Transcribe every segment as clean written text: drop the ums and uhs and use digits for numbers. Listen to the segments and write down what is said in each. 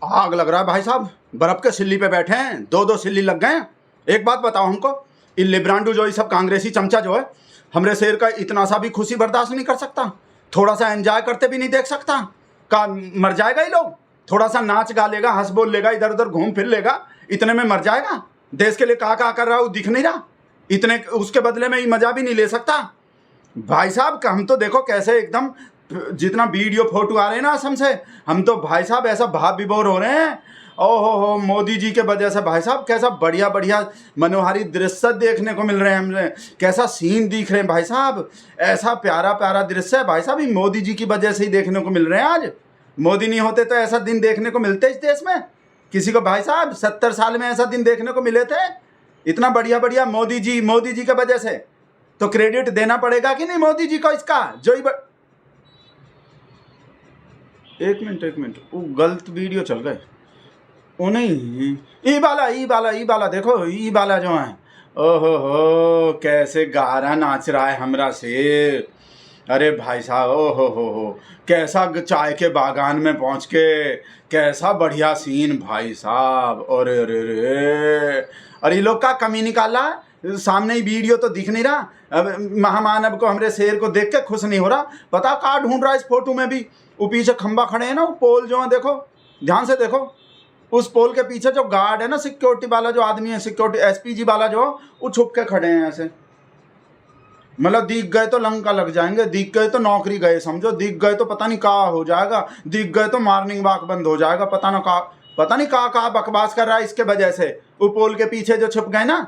आग लग रहा है भाई साहब, बर्फ के सिल्ली पे बैठे हैं, दो दो सिल्ली लग गए हैं। एक बात बताओ हमको, ये लिब्रांडू जो ये सब कांग्रेसी चमचा जो है, हमरे शेर का इतना सा भी खुशी बर्दाश्त नहीं कर सकता? थोड़ा सा एंजॉय करते भी नहीं देख सकता? का मर जाएगा ये लोग? थोड़ा सा नाच गा लेगा, हंस बोल लेगा, इधर उधर घूम फिर लेगा, इतने में मर जाएगा? देश के लिए कहा कर रहा है वो दिख नहीं रहा? इतने उसके बदले में ये मजा भी नहीं ले सकता? भाई साहब हम तो देखो कैसे एकदम जितना वीडियो फोटो आ रहे हैं ना असम से, हम तो भाई साहब ऐसा भाव विभोर हो रहे हैं। ओहो हो, मोदी जी के वजह से भाई साहब कैसा बढ़िया बढ़िया मनोहारी दृश्य देखने को मिल रहे हैं हमें, कैसा सीन दिख रहे हैं भाई साहब, ऐसा प्यारा प्यारा दृश्य है भाई साहब, ये मोदी जी की वजह से ही देखने को मिल रहे हैं। आज मोदी नहीं होते तो ऐसा दिन देखने को मिलते इस देश में किसी को? भाई साहब 70 साल में ऐसा दिन देखने को मिले थे? इतना बढ़िया बढ़िया मोदी जी की वजह से। तो क्रेडिट देना पड़ेगा कि नहीं मोदी जी को इसका? जो ही एक मिनट, वो गलत वीडियो चल गए। वो नहीं, ई बाला देखो, ई बाला जो है, ओहो हो कैसे गारा नाच रहा है हमरा शेर। अरे भाई साहब, ओहो हो कैसा चाय के बागान में पहुंच के कैसा बढ़िया सीन भाई साहब। अरे अरे अरे, अरे लोग का कमी निकाला, सामने ही वीडियो तो दिख नहीं रहा। अब महामानव को, हमरे शेर को देख के खुश नहीं हो रहा? पता कहाँ ढूंढ रहा है इस फोटो में भी? वो पीछे खंबा खड़े हैं ना, वो पोल जो है, देखो ध्यान से देखो, उस पोल के पीछे जो गार्ड है ना, सिक्योरिटी वाला जो आदमी है, सिक्योरिटी एसपीजी वाला जो, वो छुप के खड़े हैं ऐसे। मतलब दिख गए तो लंका लग जाएंगे, दिख गए तो नौकरी गए समझो, दिख गए तो पता नहीं कहाँ हो जाएगा, दिख गए तो मॉर्निंग वॉक बंद हो जाएगा, पता नहीं कहाँ बकवास कर रहा है इसके वजह से। वो पोल के पीछे जो छुप गए ना,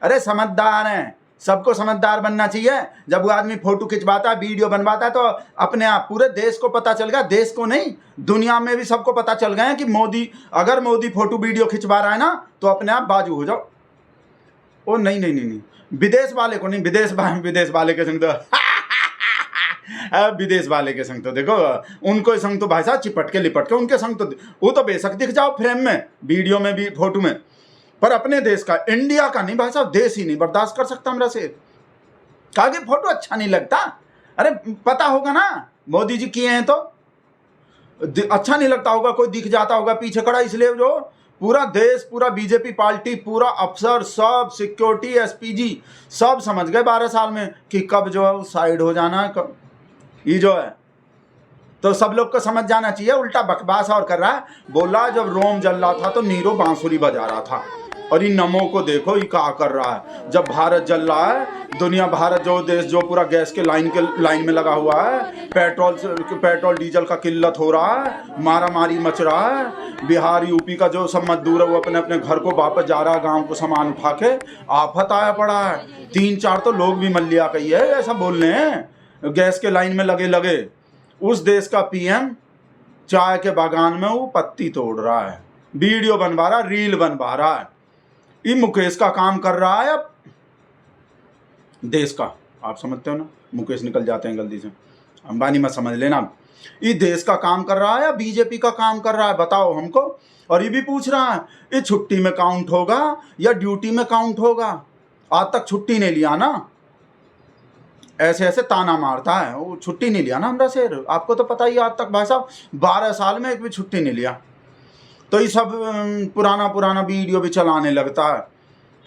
अरे समझदार हैं, सबको समझदार बनना चाहिए। जब वो आदमी फोटो खिंचवाता है, वीडियो बनवाता है, तो अपने आप पूरे देश को पता चल गया, देश को नहीं दुनिया में भी सबको पता चल गया है कि अगर मोदी फोटो वीडियो खिंचवा रहा है ना, तो अपने आप बाजू हो जाओ। ओ नहीं, विदेश वाले को नहीं, विदेश वाले के संग तो विदेश वाले के संग तो देखो, उनको संग तो भाई साहब चिपट के लिपट के उनके संग तो वो तो बेशक दिख जाओ फ्रेम में, वीडियो में भी, फोटो में, पर अपने देश का, इंडिया का नहीं भाई साहब, देश ही नहीं बर्दाश्त कर सकता हमरा से। कहा कि फोटो अच्छा नहीं लगता? अरे पता होगा ना मोदी जी किए हैं तो अच्छा नहीं लगता होगा, कोई दिख जाता होगा पीछे खड़ा, इसलिए जो पूरा देश, पूरा बीजेपी पार्टी, पूरा अफसर, सब सिक्योरिटी, एसपीजी सब समझ गए 12 साल में कि कब जो है साइड हो जाना है, कब ये जो है। तो सब लोग को समझ जाना चाहिए, उल्टा बकवास और कर रहा है। बोला जब रोम जल रहा था तो नीरो बांसुरी बजा रहा था, और इन नमो को देखो ये क्या कर रहा है। जब भारत जल रहा है, दुनिया, भारत जो देश जो पूरा गैस के लाइन में लगा हुआ है, पेट्रोल डीजल का किल्लत हो रहा है, मारा मारी मच रहा है, बिहार यूपी का जो सब मजदूर है वो अपने अपने घर को वापस जा रहा है, गांव को सामान उठा के, आफत आया पड़ा है। 3-4 तो लोग भी मल लिया कही है, ऐसा बोल रहे हैं, गैस के लाइन में लगे। उस देश का पीएम चाय के बागान में वो पत्ती तोड़ रहा है, वीडियो बनवा रहा है, रील बनवा रहा है। ये मुकेश का काम कर रहा है अब देश का, आप समझते हो ना, मुकेश निकल जाते हैं गलती से, अंबानी मत समझ लेना। ये देश का काम कर रहा है या बीजेपी का काम कर रहा है, बताओ हमको। और ये भी पूछ रहा है ये छुट्टी में काउंट होगा या ड्यूटी में काउंट होगा? आज तक छुट्टी नहीं लिया ना, ऐसे ताना मारता है, वो छुट्टी नहीं लिया ना हमरा शेर, आपको तो पता ही, आज तक भाई साहब 12 साल में एक भी छुट्टी नहीं लिया। तो ये सब पुराना वीडियो भी चलाने लगता है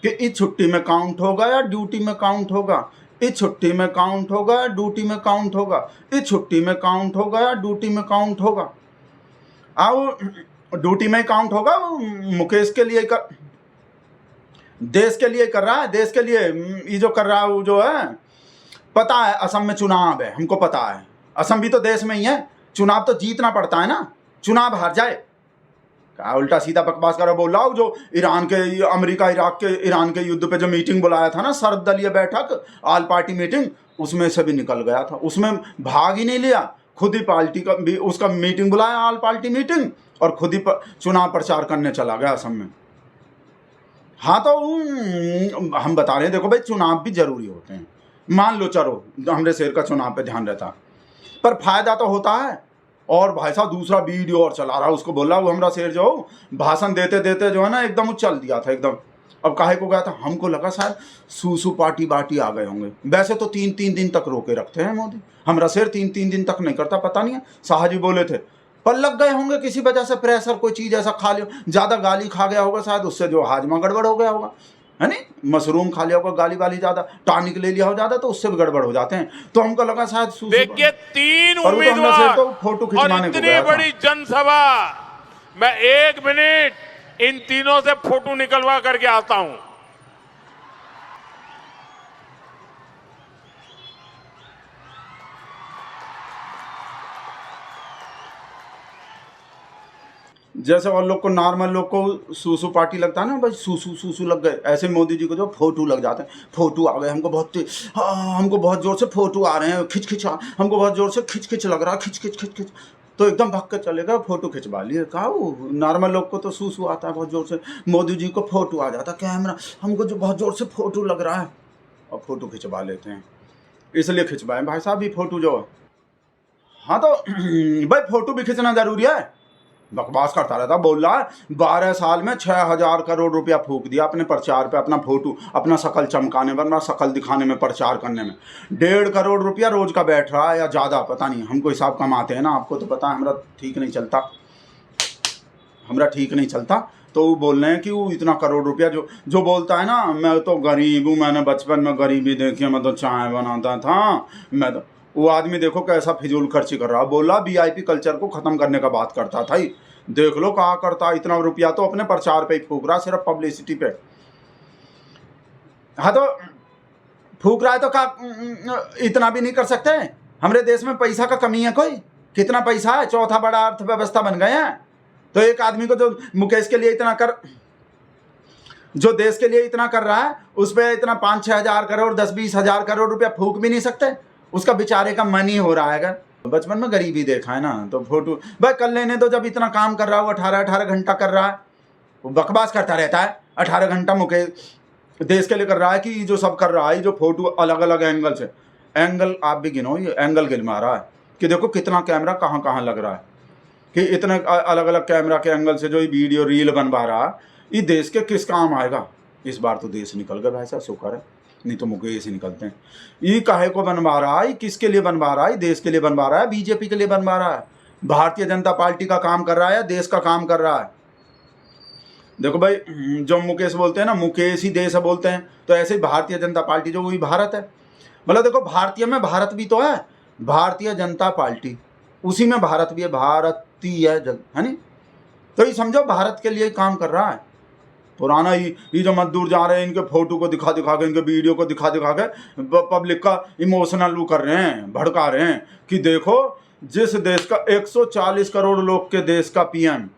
कि इस छुट्टी में काउंट होगा या ड्यूटी में काउंट होगा, इस छुट्टी में काउंट होगा या ड्यूटी में काउंट होगा, इस छुट्टी में काउंट होगा या ड्यूटी में काउंट होगा। अब ड्यूटी में काउंट होगा, मुकेश के लिए देश के लिए कर रहा है, देश के लिए ये जो कर रहा है वो जो है, पता है असम में चुनाव है, हमको पता है, असम भी तो देश में ही है, चुनाव तो जीतना पड़ता है ना, चुनाव हार जाए क्या उल्टा सीधा बकवास कर बोल रहा हूँ। जो ईरान के, अमेरिका इराक के, ईरान के युद्ध पे जो मीटिंग बुलाया था ना, सर्वदलीय बैठक, ऑल पार्टी मीटिंग, उसमें से भी निकल गया था, उसमें भाग ही नहीं लिया, खुद ही पार्टी का भी उसका मीटिंग बुलाया, ऑल पार्टी मीटिंग, और खुद ही चुनाव प्रचार करने चला गया असम में। हाँ तो हम बता रहे हैं, देखो भाई चुनाव भी जरूरी होते हैं, मान लो चलो हमरे शेर का चुनाव पे ध्यान रहता, पर फायदा तो होता है। और भाई साहब दूसरा वीडियो और चला रहा है, उसको बोला वो हमरा शेर जो भाषण देते देते जो है ना एकदम वो चल दिया था एकदम। अब काहे को गया था, हमको लगा शायद सूसू पार्टी बाटी आ गए होंगे। वैसे तो 3-3 दिन तक रोके रखते हैं मोदी, हमरा शेर 3-3 दिन तक नहीं करता, पता नहीं है। शाह जी बोले थे पर लग गए होंगे किसी वजह से प्रेशर, कोई चीज ऐसा खा लियो, ज्यादा गाली खा गया होगा शायद, उससे जो हाजमा गड़बड़ हो गया होगा, है नहीं, मशरूम खा लिया होगा, गाली वाली ज्यादा, टॉनिक ले लिया हो ज्यादा, तो उससे भी गड़बड़ हो जाते हैं। तो हमको लगा शायद देखिए 3 उम्मीदवार तो फोटो और खिंचवाने को इतनी गया था। बड़ी जनसभा, मैं 1 मिनट इन तीनों से फोटो निकलवा करके आता हूं। जैसे और लोग को, नॉर्मल लोग को सूसू पार्टी लगता है ना, भाई सूसू सूसू लग गए, ऐसे मोदी जी को जो फोटो लग जाते हैं, फोटो आ गए, हमको बहुत जोर से फोटो आ रहे हैं, खिंच खिंच, हमको बहुत जोर से खिंच खिंच लग रहा है, खिंच खिंच खिंच खिंच, तो एकदम भाग कर चलेगा, फोटो खिंचवा लिए। कहा वो नॉर्मल लोग को तो सूसू आता है बहुत जोर से, मोदी जी को फोटो आ जाता, कैमरा हमको जो बहुत जोर से फोटो लग रहा है, और फोटो खिंचवा लेते हैं, इसलिए खिंचवाएं भाई साहब ये फोटो जो है। हाँ तो भाई फोटो भी खींचना जरूरी है, बकवास करता रहता, बोल रहा है 12 साल में 6000 करोड़ रुपया फूक दिया अपने प्रचार पे, अपना फोटो, अपना शकल चमकाने में, अपना शकल दिखाने में, प्रचार करने में। 1.5 करोड़ रुपया रोज का बैठ रहा है या ज़्यादा, पता नहीं, हमको हिसाब कमाते हैं ना, आपको तो पता है, हमारा ठीक नहीं चलता, हमारा ठीक नहीं चलता। तो वो बोल रहे हैं कि वो इतना करोड़ रुपया जो बोलता है ना, मैं तो गरीब हूँ, मैंने बचपन में गरीबी देखी, मैं तो चाय बनाता था, मैं तो, वो आदमी देखो कैसा फिजूल खर्ची कर रहा, बोला वीआईपी कल्चर को खत्म करने का बात करता था ही, देख लो कहा करता, इतना रुपया तो अपने प्रचार पे ही फूक रहा, सिर्फ पब्लिसिटी पे। हाँ तो फूक रहा है तो क्या इतना भी नहीं कर सकते? हमारे देश में पैसा का कमी है कोई? कितना पैसा है, चौथा बड़ा अर्थव्यवस्था बन गए हैं। तो एक आदमी को जो मुकेश के लिए इतना जो देश के लिए इतना कर रहा है, उस पर इतना 5-6 हजार करोड़, 10-20 हजार करोड़ रुपया फूक भी नहीं सकते? उसका बेचारे का मन ही हो रहा है। बचपन में गरीबी देखा है ना, तो फोटो भाई कर लेने दो, जब इतना काम कर रहा है, वो 18 घंटा कर रहा है, वो बकवास करता रहता है, 18 घंटा मुकेश देश के लिए कर रहा है, कि जो सब कर रहा है, जो फोटो अलग अलग एंगल से, एंगल आप भी गिनो, ये एंगल गिनवा रहा है कि देखो कितना कैमरा कहाँ कहाँ लग रहा है, कि इतने अलग अलग कैमरा के एंगल से जो ये वीडियो रील बनवा रहा है, ये देश के किस काम आएगा? इस बार तो देश निकल गया भाई साहब, शुक्र है, नहीं तो मुकेश ही निकलते हैं। ये काहे को बनवा रहा है, किसके लिए बनवा रहा है? देश के लिए बनवा रहा है, बीजेपी के लिए बनवा रहा है, भारतीय जनता पार्टी का काम कर रहा है, देश का काम कर रहा है। देखो भाई, जो मुकेश बोलते हैं ना, मुकेश ही देश है बोलते हैं, तो ऐसे ही भारतीय जनता पार्टी जो वही भारत है। मतलब देखो, भारतीय में भारत भी तो है, भारतीय जनता पार्टी, उसी में भारत भी है, भारतीय है नहीं, तो ये समझो भारत के लिए काम कर रहा है। पुराना ये जो मजदूर जा रहे हैं, इनके फोटो को दिखा दिखा के, इनके वीडियो को दिखा दिखा के पब्लिक का इमोशनल वो कर रहे हैं, भड़का रहे हैं कि देखो, जिस देश का 140 करोड़ लोग के देश का पीएम,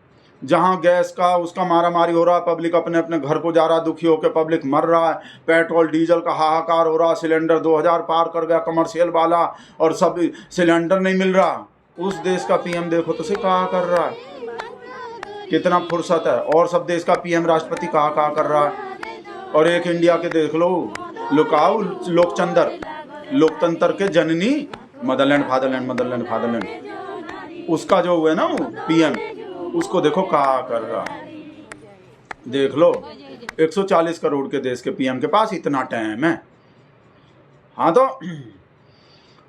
जहां गैस का उसका मारा मारी हो रहा है, पब्लिक अपने अपने घर को जा रहा है, दुखी होकर पब्लिक मर रहा है, पेट्रोल डीजल का हाहाकार हो रहा, सिलेंडर 2000 पार कर गया कमर्शियल वाला, और सब सिलेंडर नहीं मिल रहा, उस देश का पीएम देखो तो से कहा कर रहा है, कितना फुर्सत है। और सब देश का पीएम राष्ट्रपति कहा कर रहा है। और एक इंडिया के देख लो, लुकाओ लोकतंत्र के जननी, मदरलैंड फादरलैंड, उसका जो हुआ ना पीएम, उसको देखो कहा कर रहा, देख लो 140 करोड़ के देश के पीएम के पास इतना टाइम है। हाँ तो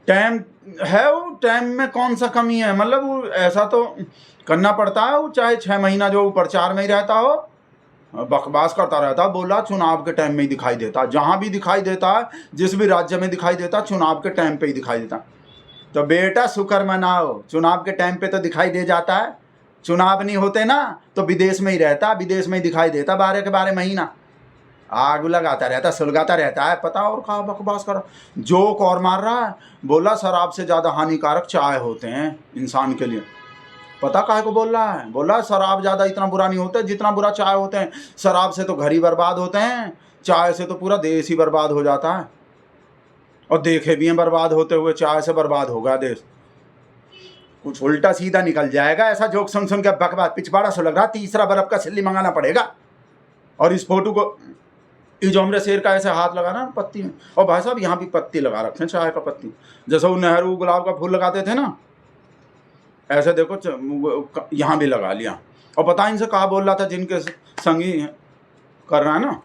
टाइम है, वो टाइम में कौन सा कमी है? मतलब वो ऐसा तो करना पड़ता है, वो चाहे 6 महीना जो प्रचार में ही रहता हो, बकवास करता रहता, बोला चुनाव के टाइम में ही दिखाई देता, जहां भी दिखाई देता है, जिस भी राज्य में दिखाई देता, चुनाव के टाइम पे ही दिखाई देता। तो बेटा शुक्र मनाओ, चुनाव के टाइम पे तो दिखाई दे जाता है, चुनाव नहीं होते ना तो विदेश में ही रहता, विदेश में ही दिखाई देता, 12 के 12 महीना आग लगाता रहता, सुलगाता रहता है, पता और कहा बकवास कर, जोक और मार रहा है। बोला शराब से ज़्यादा हानिकारक चाय होते हैं इंसान के लिए, पता काहे को बोल रहा है? बोला शराब ज़्यादा इतना बुरा नहीं होता जितना बुरा चाय होते हैं। शराब से तो घर ही बर्बाद होते हैं, चाय से तो पूरा देश ही बर्बाद हो जाता है, और देखे भी हैं बर्बाद होते हुए, चाय से बर्बाद होगा देश। कुछ उल्टा सीधा निकल जाएगा, ऐसा जोक सुन सुन के बकवास पिछवाड़ा से लग रहा, तीसरा बर्फ का सिल्ली मंगाना पड़ेगा। और इस फोटो को, ये जो हमरे शेर का ऐसे हाथ लगाना पत्ती में, और भाई साहब यहाँ भी पत्ती लगा रखे हैं, चाय का पत्ती, जैसे वो नेहरू गुलाब का फूल लगाते थे ना, ऐसे देखो यहाँ भी लगा लिया। और पता इनसे कहा बोल रहा था, जिनके संगी कर रहा है ना,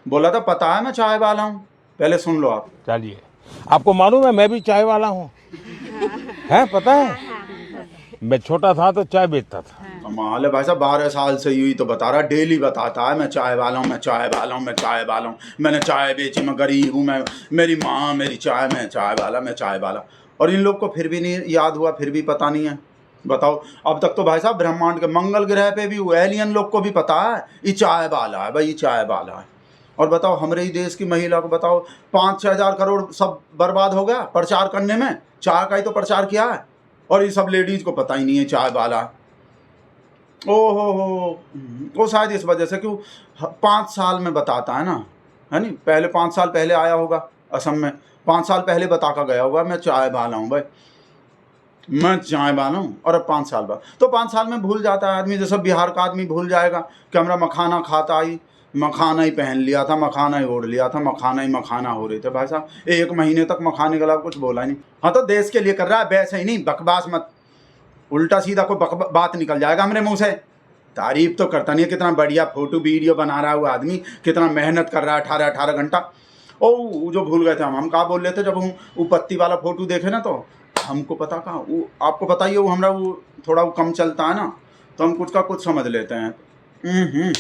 बोला था पता है मैं चाय वाला हूँ, पहले सुन लो आप। चलिए, आपको मालूम है मैं भी चाय वाला हूँ, है पता है? मैं छोटा था तो चाय बेचता था। कमाल है भाई साहब, 12 साल से यूं ही तो बता रहा, डेली बताता है मैं चाय वाला हूँ, मैं चाय वाला हूँ, मैं चाय वाला हूँ, मैंने चाय बेची, मैं गरीब हूँ, मैं, मेरी माँ मेरी चाय, मैं चाय वाला, मैं चाय वाला। और इन लोग को फिर भी नहीं याद हुआ, फिर भी पता नहीं है। बताओ, अब तक तो भाई साहब ब्रह्मांड के मंगल ग्रह पे भी एलियन लोग को भी पता है ये चाय वाला है भाई, ये चाय वाला है। और बताओ हमारे ही देश की महिला को बताओ 5-6 हज़ार करोड़ सब बर्बाद हो गया प्रचार करने में, चाय का ही तो प्रचार किया है, और ये सब लेडीज को पता ही नहीं है चाय वाला। ओहो हो, वो शायद इस वजह से क्यों 5 साल में बताता है ना, है नहीं, पहले 5 साल पहले आया होगा असम में, 5 साल पहले बता कर गया होगा मैं चाय वाला हूँ भाई, मैं चाय वाला हूँ। और अब 5 साल बाद तो 5 साल में भूल जाता है आदमी, जैसे बिहार का आदमी भूल जाएगा कि हमारा मखाना खाता ही, मखाना ही पहन लिया था, मखाना ही ओढ़ लिया था, मखाना ही मखाना हो रहे थे भाई साहब, 1 महीने तक मखाने के अलावा कुछ बोला ही नहीं। हाँ तो देश के लिए कर रहा है, वैसे ही नहीं बकवास मत, उल्टा सीधा कोई बात निकल जाएगा हमारे मुंह से। तारीफ तो करता नहीं है, कितना बढ़िया फोटो वीडियो बना रहा है वो आदमी, कितना मेहनत कर रहा है 18-18 घंटा। ओ जो भूल गए थे हम कहा बोल रहे थे, जब हम वो पत्ती वाला फोटो देखे ना तो हमको पता कहाँ, वो आपको पता ही है, वो हमारा वो थोड़ा वो कम चलता है ना, तो हम कुछ का कुछ समझ लेते हैं।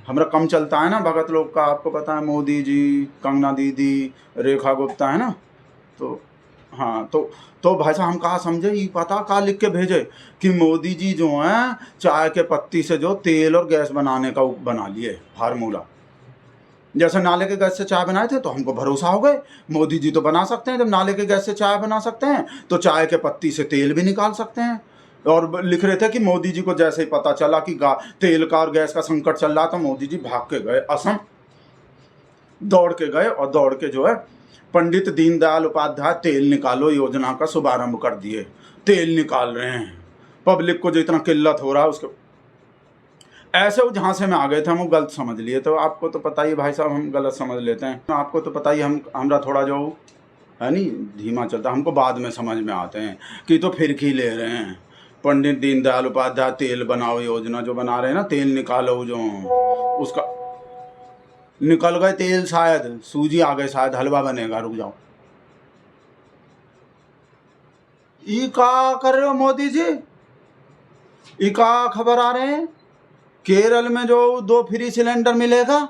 हमारा कम चलता है ना भगत लोग का, आपको पता है, मोदी जी, कंगना दीदी, रेखा गुप्ता, है ना, तो हाँ तो भाई साहब हम कहा समझे, ये पता कहाँ लिख के भेजे कि मोदी जी जो हैं चाय के पत्ती से जो तेल और गैस बनाने का बना लिए फार्मूला। जैसे नाले के गैस से चाय बनाए थे तो हमको भरोसा हो गए, मोदी जी तो बना सकते हैं, जब नाले के गैस से चाय बना सकते हैं तो चाय के पत्ती से तेल भी निकाल सकते हैं। और लिख रहे थे कि मोदी जी को जैसे ही पता चला कि तेल का और गैस का संकट चल रहा था, मोदी जी भाग के गए असम, दौड़ के गए, और दौड़ के जो है पंडित दीनदयाल उपाध्याय तेल निकालो योजना का शुभारंभ कर दिए। तेल निकाल रहे हैं, पब्लिक को जो इतना किल्लत हो रहा है उसके, ऐसे वो झांसे में आ गए थे, हम गलत समझ लिए। तो आपको तो पता ही भाई साहब हम गलत समझ लेते हैं, आपको तो पता ही, हमरा थोड़ा जो है नहीं धीमा चलता, हमको बाद में समझ में आते हैं कि तो फिरकी ले रहे हैं। पंडित दीनदयाल उपाध्याय तेल बनाओ योजना जो बना रहे हैं ना, तेल निकालो, जो उसका निकल गए तेल, शायद सूजी आ गए, शायद हलवा बनेगा, रुक जाओ। ये क्या कर रहे हो मोदी जी, ये क्या खबर आ रहे हैं, केरल में जो 2 फ्री सिलेंडर मिलेगा,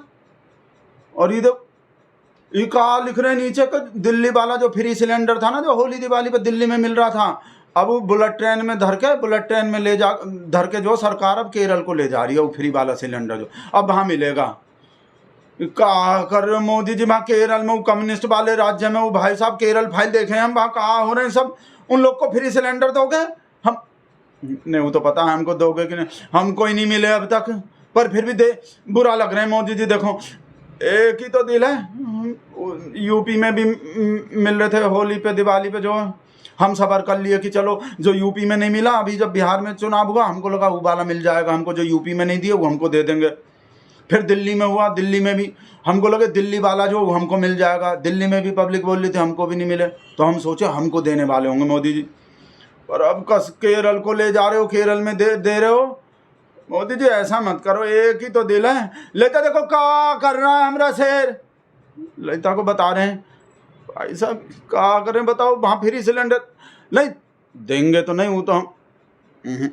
और ये क्या लिख रहे हैं नीचे का, दिल्ली वाला जो फ्री सिलेंडर था ना, जो होली दिवाली पे दिल्ली में मिल रहा था, अब वो बुलेट ट्रेन में धर के ले जा धर के जो सरकार अब केरल को ले जा रही है, वो फ्री वाला सिलेंडर जो अब वहाँ मिलेगा। क्या कर रहे हो मोदी जी, वहाँ केरल में वो कम्युनिस्ट वाले राज्य में, वो भाई साहब केरल फाइल देखे हम, वहाँ कहाँ हो रहे हैं सब, उन लोग को फ्री सिलेंडर दोगे? हम नहीं, वो तो पता है हमको दोगे कि नहीं, हमको ही नहीं मिले अब तक, पर फिर भी बुरा लग रहा है मोदी जी। देखो एक ही तो दिल है, यूपी में भी मिल रहे थे होली पे दिवाली पे, जो हम सबर कर लिए कि चलो जो यूपी में नहीं मिला, अभी जब बिहार में चुनाव हुआ हमको लगा वो वाला मिल जाएगा हमको, जो यूपी में नहीं दिए वो हमको दे देंगे। फिर दिल्ली में हुआ, दिल्ली में भी हमको लगे दिल्ली वाला जो हमको मिल जाएगा, दिल्ली में भी पब्लिक बोल रही थी हमको भी नहीं मिले, तो हम सोचे हमको देने वाले होंगे मोदी जी, पर अब कस केरल को ले जा रहे हो, केरल में दे रहे हो। मोदी जी ऐसा मत करो, एक ही तो दिल है। लेता देखो क्या कर रहा है हमारा शेर, लेता को बता रहे हैं भाई साहब क्या कर रहे हैं बताओ, वहाँ फ्री सिलेंडर नहीं देंगे तो नहीं, वो तो हम